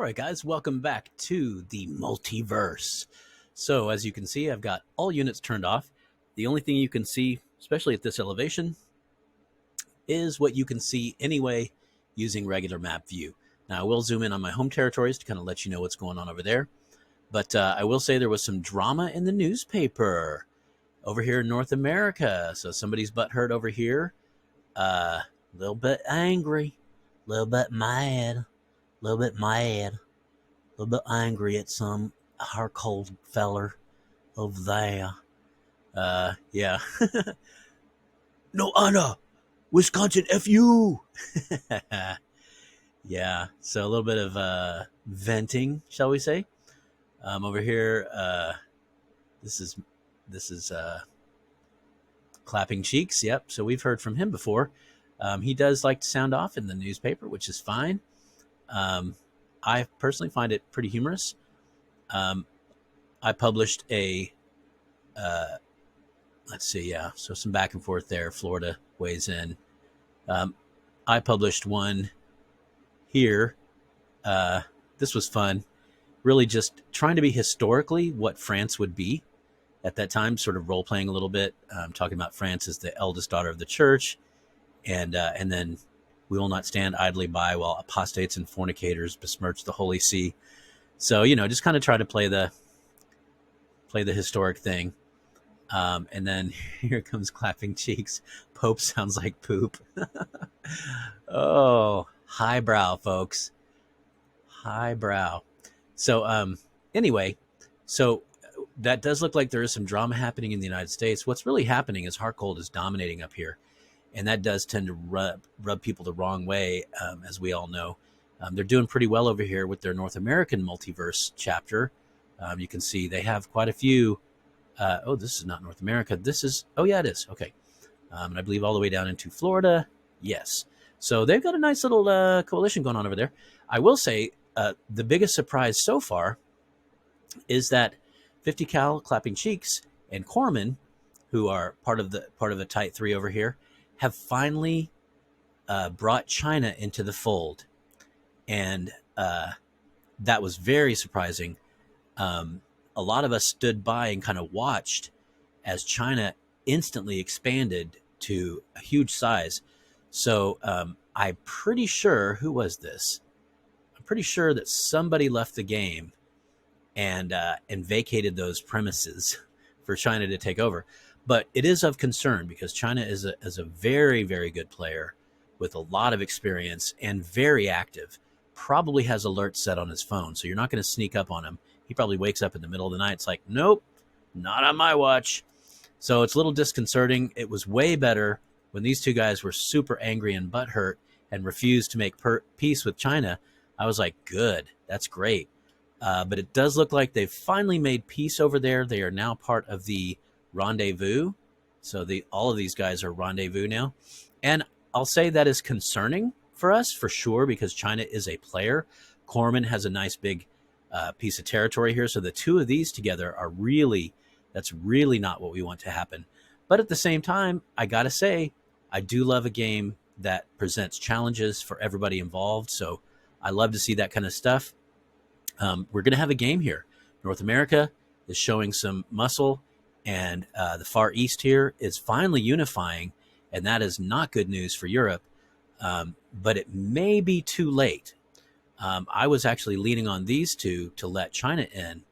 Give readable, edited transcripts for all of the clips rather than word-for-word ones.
right, guys, welcome back to the Multiverse. So, as you can see, I've got all units turned off. The only thing you can see, especially at this elevation, is what you can see anyway using regular map view. Now, I will zoom in on my home territories to kind of let you know what's going on over there. But I will say there was some drama in the newspaper over here in North America. So somebody's butthurt over here, a little bit angry, a little bit mad, a little bit mad. A little bit angry at some hard-cold feller over there. Yeah. No honor, Wisconsin, F you. Yeah. So a little bit of venting, shall we say? Over here, this is Clapping Cheeks. Yep. So we've heard from him before. He does like to sound off in the newspaper, which is fine. I personally find it pretty humorous. I published let's see, yeah, so some back and forth there. Florida weighs in. I published one here. This was fun. Really just trying to be historically what France would be at that time, sort of role playing a little bit, talking about France as the eldest daughter of the church. And then we will not stand idly by while apostates and fornicators besmirch the Holy See. So, just kind of try to play the historic thing. And then here comes Clapping Cheeks. Pope sounds like poop. Oh, highbrow, folks. Highbrow. So, anyway, so that does look like there is some drama happening in the United States. What's really happening is Harcold is dominating up here. And that does tend to rub people the wrong way, as we all know. They're doing pretty well over here with their North American Multiverse chapter. You can see they have quite a few. This is not North America. This is, oh yeah, it is. Okay. And I believe all the way down into Florida. Yes. So they've got a nice little coalition going on over there. I will say the biggest surprise so far is that 50 Cal, Clapping Cheeks, and Corman, who are part of the tight three over here, have finally brought China into the fold. And that was very surprising. A lot of us stood by and kind of watched as China instantly expanded to a huge size. So I'm pretty sure, who was this? I'm pretty sure that somebody left the game and vacated those premises for China to take over. But it is of concern because China is a very, very good player with a lot of experience and very active. Probably has alerts set on his phone, so you're not going to sneak up on him. He probably wakes up in the middle of the night. It's like, nope, not on my watch. So it's a little disconcerting. It was way better when these two guys were super angry and butthurt and refused to make peace with China. I was like, good, that's great. But it does look like they've finally made peace over there. They are now part of the rendezvous. So all of these guys are rendezvous now. And I'll say that is concerning for us, for sure, because China is a player. Corman has a nice big piece of territory here. So the two of these together are that's really not what we want to happen. But at the same time, I got to say, I do love a game that presents challenges for everybody involved. So I love to see that kind of stuff. We're going to have a game here. North America is showing some muscle, and the Far East here is finally unifying, and that is not good news for Europe. But it may be too late. I was actually leaning on these two to let China in,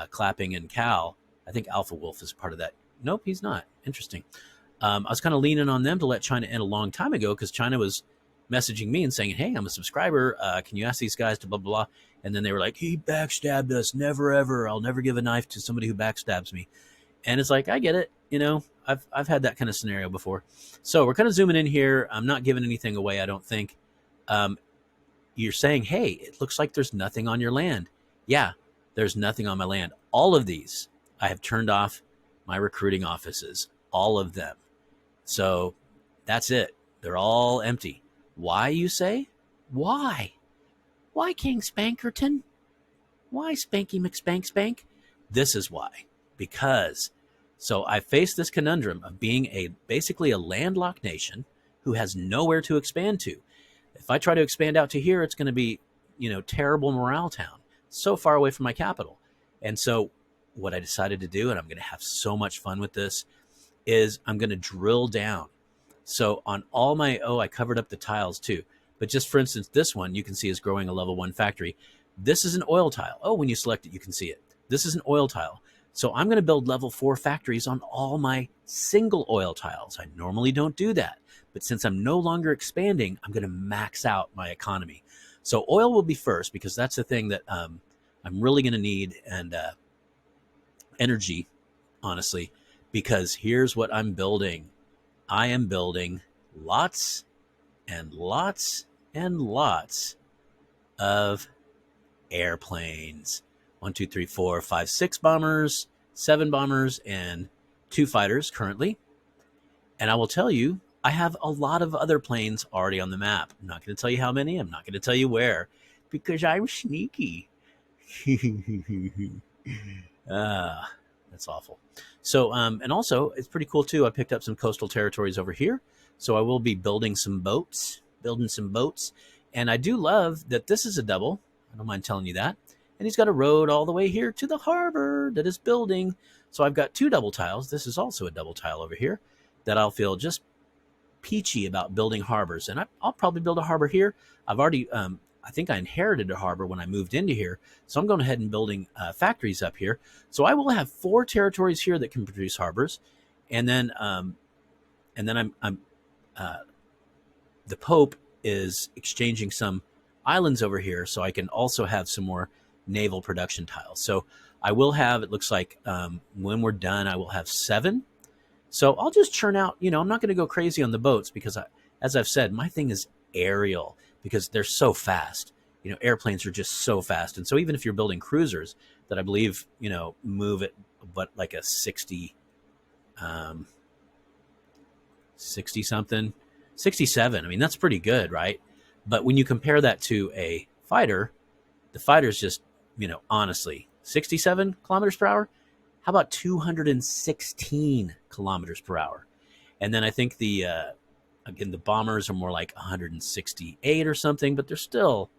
Clapping and Cal. I think Alpha Wolf is part of that. Nope, he's not. Interesting. I was kind of leaning on them to let China in a long time ago because China was messaging me and saying, hey, I'm a subscriber. Can you ask these guys to blah, blah, blah. And then they were like, he backstabbed us. Never, ever. I'll never give a knife to somebody who backstabs me. And it's like, I get it. I've had that kind of scenario before. So we're kind of zooming in here. I'm not giving anything away, I don't think. You're saying, hey, it looks like there's nothing on your land. Yeah, there's nothing on my land. All of these, I have turned off my recruiting offices. All of them. So that's it. They're all empty. Why, you say? Why? Why, King Spankerton? Why, Spanky McSpank? This is why. Because, so I face this conundrum of being basically a landlocked nation who has nowhere to expand to. If I try to expand out to here, it's going to be, terrible morale town, so far away from my capital. And so what I decided to do, and I'm going to have so much fun with this, is I'm going to drill down. So on all my, I covered up the tiles too. But just for instance, this one you can see is growing a level 1 factory. This is an oil tile. Oh, when you select it, you can see it. This is an oil tile. So I'm going to build level 4 factories on all my single oil tiles. I normally don't do that. But since I'm no longer expanding, I'm going to max out my economy. So oil will be first because that's the thing that I'm really going to need, and energy, honestly, because here's what I'm building. I am building lots and lots and lots of airplanes. 1, 2, 3, 4, 5, 6 bombers, 7 bombers, and 2 fighters currently. And I will tell you, I have a lot of other planes already on the map. I'm not going to tell you how many. I'm not going to tell you where, because I'm sneaky. That's awful. So, and also, it's pretty cool too. I picked up some coastal territories over here. So I will be building some boats. And I do love that this is a double. I don't mind telling you that. And he's got a road all the way here to the harbor that is building. So I've got 2 double tiles. This is also a double tile over here that I'll feel just peachy about building harbors. And I'll probably build a harbor here. I've already, I think I inherited a harbor when I moved into here. So I'm going ahead and building factories up here. So I will have 4 territories here that can produce harbors. And then I'm the Pope is exchanging some islands over here, so I can also have some more naval production tiles. So I will have, it looks like when we're done, I will have 7. So I'll just churn out, I'm not going to go crazy on the boats because, as I've said, my thing is aerial because they're so fast. Airplanes are just so fast. And so even if you're building cruisers that I believe, move at but like a 60 something, 67. I mean, that's pretty good, right? But when you compare that to a fighter, the fighter's just, honestly, 67 kilometers per hour. How about 216 kilometers per hour? And then I think the bombers are more like 168 or something, but they're still,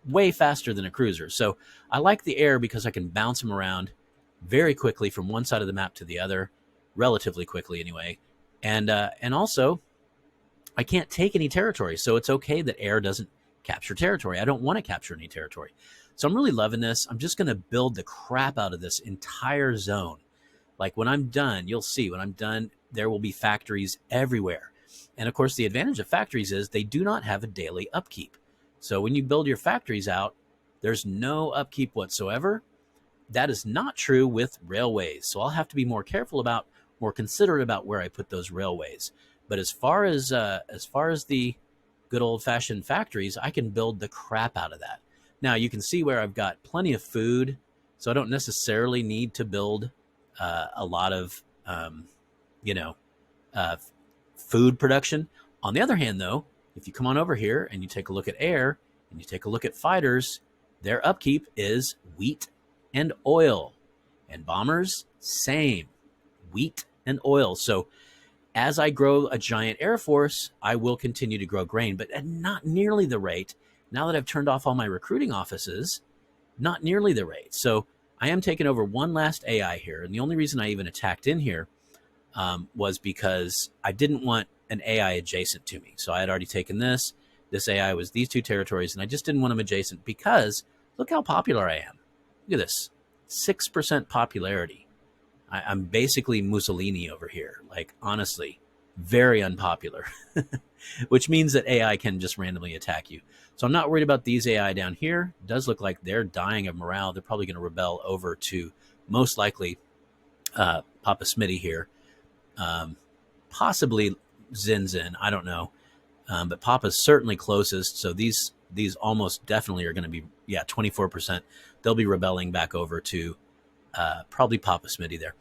way faster than a cruiser. So I like the air because I can bounce them around very quickly from one side of the map to the other, relatively quickly anyway. And also, I can't take any territory, so it's okay that air doesn't capture territory. I don't want to capture any territory. So I'm really loving this. I'm just going to build the crap out of this entire zone. Like when I'm done, you'll see when I'm done, there will be factories everywhere. And of course, the advantage of factories is they do not have a daily upkeep. So when you build your factories out, there's no upkeep whatsoever. That is not true with railways. So I'll have to be more considerate about where I put those railways. But as far as the good old-fashioned factories, I can build the crap out of that. Now, you can see where I've got plenty of food, so I don't necessarily need to build a lot of, food production. On the other hand, though, if you come on over here and you take a look at air and you take a look at fighters, their upkeep is wheat and oil. And bombers, same, wheat and oil. So as I grow a giant air force, I will continue to grow grain, but at not nearly the rate. Now that I've turned off all my recruiting offices, not nearly the rate. So I am taking over one last AI here. And the only reason I even attacked in here was because I didn't want an AI adjacent to me. So I had already taken this. This AI was these 2 territories, and I just didn't want them adjacent because look how popular I am. Look at this, 6% popularity. I'm basically Mussolini over here. Like, honestly, very unpopular, which means that AI can just randomly attack you. So I'm not worried about these AI down here. It does look like they're dying of morale. They're probably going to rebel over to, most likely, Papa Smitty here. Possibly Zinzin. I don't know. But Papa's certainly closest. So these almost definitely are going to be, 24%. They'll be rebelling back over to probably Papa Smitty there.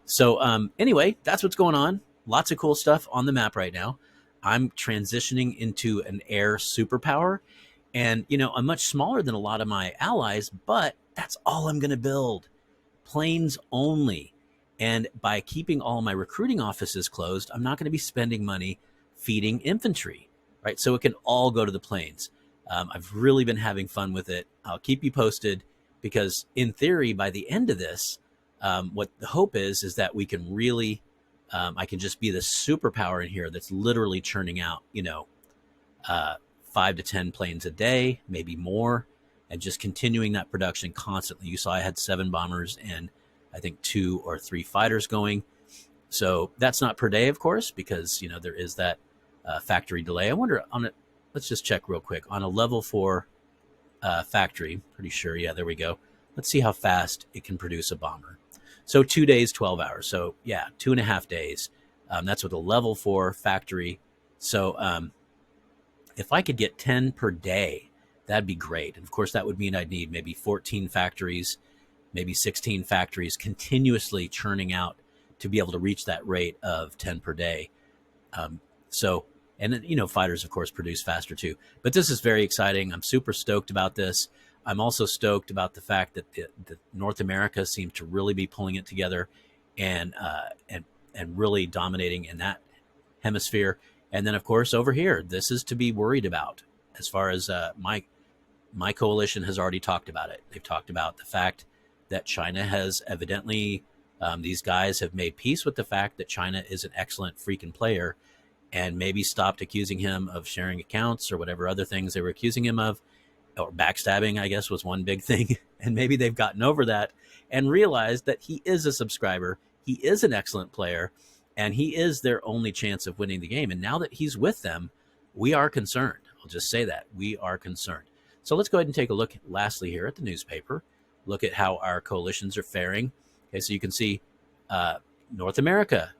So anyway, that's what's going on. Lots of cool stuff on the map right now. I'm transitioning into an air superpower. And, I'm much smaller than a lot of my allies, but that's all I'm going to build. Planes only. And by keeping all my recruiting offices closed, I'm not going to be spending money feeding infantry, right? So it can all go to the planes. I've really been having fun with it. I'll keep you posted because, in theory, by the end of this, what the hope is that we can really, I can just be the superpower in here that's literally churning out, uh, 5 to 10 planes a day, maybe more, and just continuing that production constantly. You saw I had 7 bombers and I think 2 or 3 fighters going. So that's not per day, of course, because there is that factory delay. I wonder on it. Let's just check real quick on a level 4 factory. Pretty sure, yeah, there we go. Let's see how fast it can produce a bomber. So 2 days, 12 hours. So yeah, 2.5 days. That's with a level 4 factory. So if I could get 10 per day, that'd be great. And of course, that would mean I'd need maybe 14 factories, maybe 16 factories continuously churning out to be able to reach that rate of 10 per day. So, and fighters, of course, produce faster too. But this is very exciting. I'm super stoked about this. I'm also stoked about the fact that the North America seems to really be pulling it together and really dominating in that hemisphere. And then, of course, over here, this is to be worried about as far as my coalition has already talked about it. They've talked about the fact that China has evidently, these guys have made peace with the fact that China is an excellent freaking player and maybe stopped accusing him of sharing accounts or whatever other things they were accusing him of. Or backstabbing, I guess, was one big thing. And maybe they've gotten over that and realized that he is a subscriber. He is an excellent player, and he is their only chance of winning the game. And now that he's with them, we are concerned. I'll just say that. We are concerned. So let's go ahead and take a look, lastly, here at the newspaper. Look at how our coalitions are faring. Okay, so you can see North America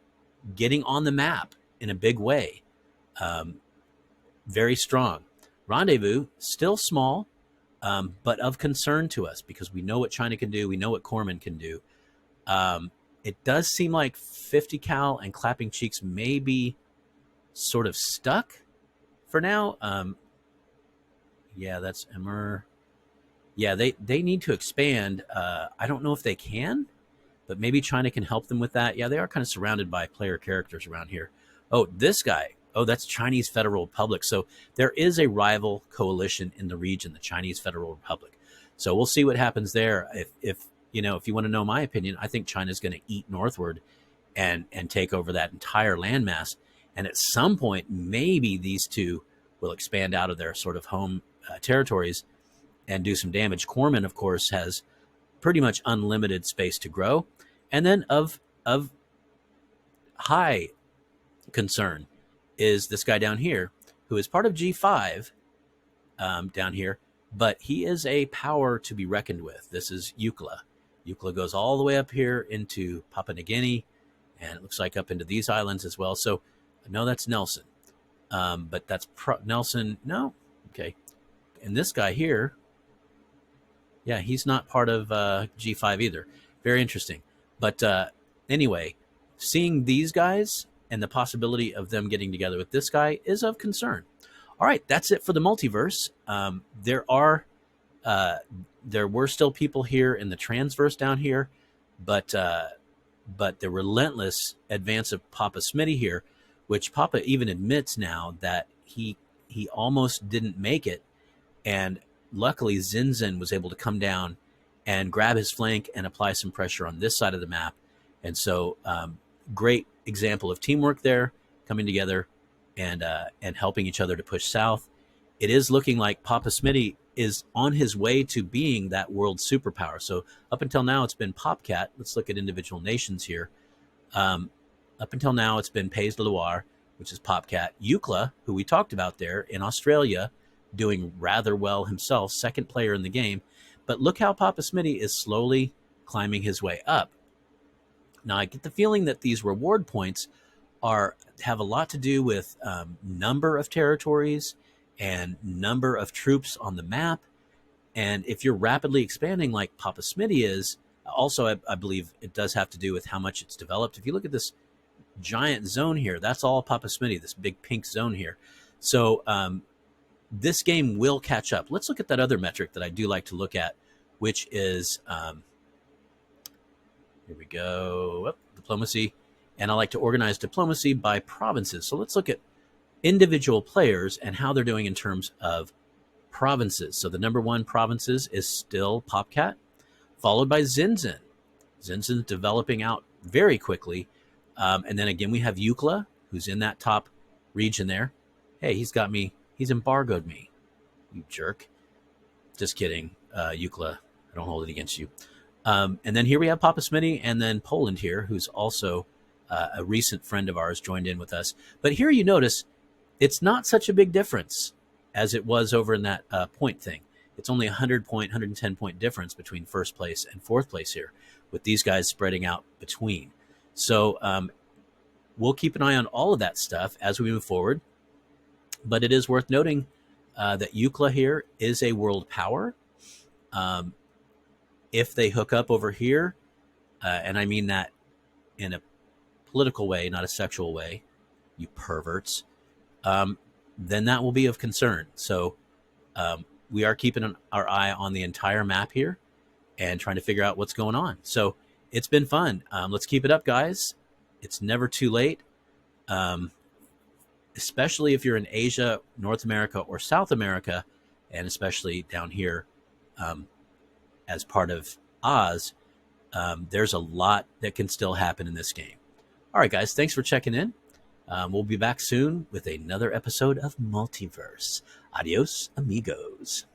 getting on the map in a big way. Very strong. Rendezvous, still small, but of concern to us because we know what China can do. We know what Corman can do. It does seem like 50 cal and Clapping Cheeks may be sort of stuck for now. Yeah, that's Emmer. Yeah, they need to expand. I don't know if they can, but maybe China can help them with that. Yeah, they are kind of surrounded by player characters around here. Oh, this guy. Oh, that's Chinese Federal Republic. So there is a rival coalition in the region, the Chinese Federal Republic. So we'll see what happens there. If you want to know my opinion, I think China's going to eat northward and take over that entire landmass. And at some point, maybe these two will expand out of their sort of home territories and do some damage. Corman, of course, has pretty much unlimited space to grow. And then of high concern is this guy down here, who is part of G5 down here, but he is a power to be reckoned with. This is Eucla. Eucla goes all the way up here into Papua New Guinea, and it looks like up into these islands as well. So, no, that's Nelson. But that's Nelson. No? Okay. And this guy here, yeah, he's not part of G5 either. Very interesting. But anyway, seeing these guys and the possibility of them getting together with this guy is of concern. All right, that's it for the multiverse. There were still people here in the transverse down here, but the relentless advance of Papa Smitty here, which Papa even admits now that he almost didn't make it, and luckily Zinzin was able to come down and grab his flank and apply some pressure on this side of the map, and so great example of teamwork there, coming together and helping each other to push south. It is looking like Papa Smitty is on his way to being that world superpower. So up until now, it's been Popcat. Let's look at individual nations here. Up until now, it's been Pays de Loire, which is Popcat. Eucla, who we talked about there in Australia, doing rather well himself, second player in the game. But look how Papa Smitty is slowly climbing his way up. Now, I get the feeling that these reward points have a lot to do with number of territories and number of troops on the map. And if you're rapidly expanding like Papa Smitty is, also, I believe it does have to do with how much it's developed. If you look at this giant zone here, that's all Papa Smitty, this big pink zone here. So this game will catch up. Let's look at that other metric that I do like to look at, which is... here we go. Diplomacy. And I like to organize diplomacy by provinces. So let's look at individual players and how they're doing in terms of provinces. So the number one provinces is still Popcat, followed by Zinzin. Zinzin's developing out very quickly. And then again, we have Eucla, who's in that top region there. Hey, he's got me. He's embargoed me, you jerk. Just kidding, Eucla. I don't hold it against you. And then here we have Papa Smitty, and then Poland here, who's also a recent friend of ours, joined in with us. But here you notice it's not such a big difference as it was over in that point thing. It's only 110 point difference between first place and fourth place here, with these guys spreading out between. So we'll keep an eye on all of that stuff as we move forward. But it is worth noting that Eucla here is a world power. If they hook up over here, and I mean that in a political way, not a sexual way, you perverts, then that will be of concern. So we are keeping our eye on the entire map here and trying to figure out what's going on. So it's been fun. Let's keep it up, guys. It's never too late, especially if you're in Asia, North America, or South America, and especially down here as part of Oz. There's a lot that can still happen in this game. All right, guys, thanks for checking in. We'll be back soon with another episode of Multiverse. Adios, amigos.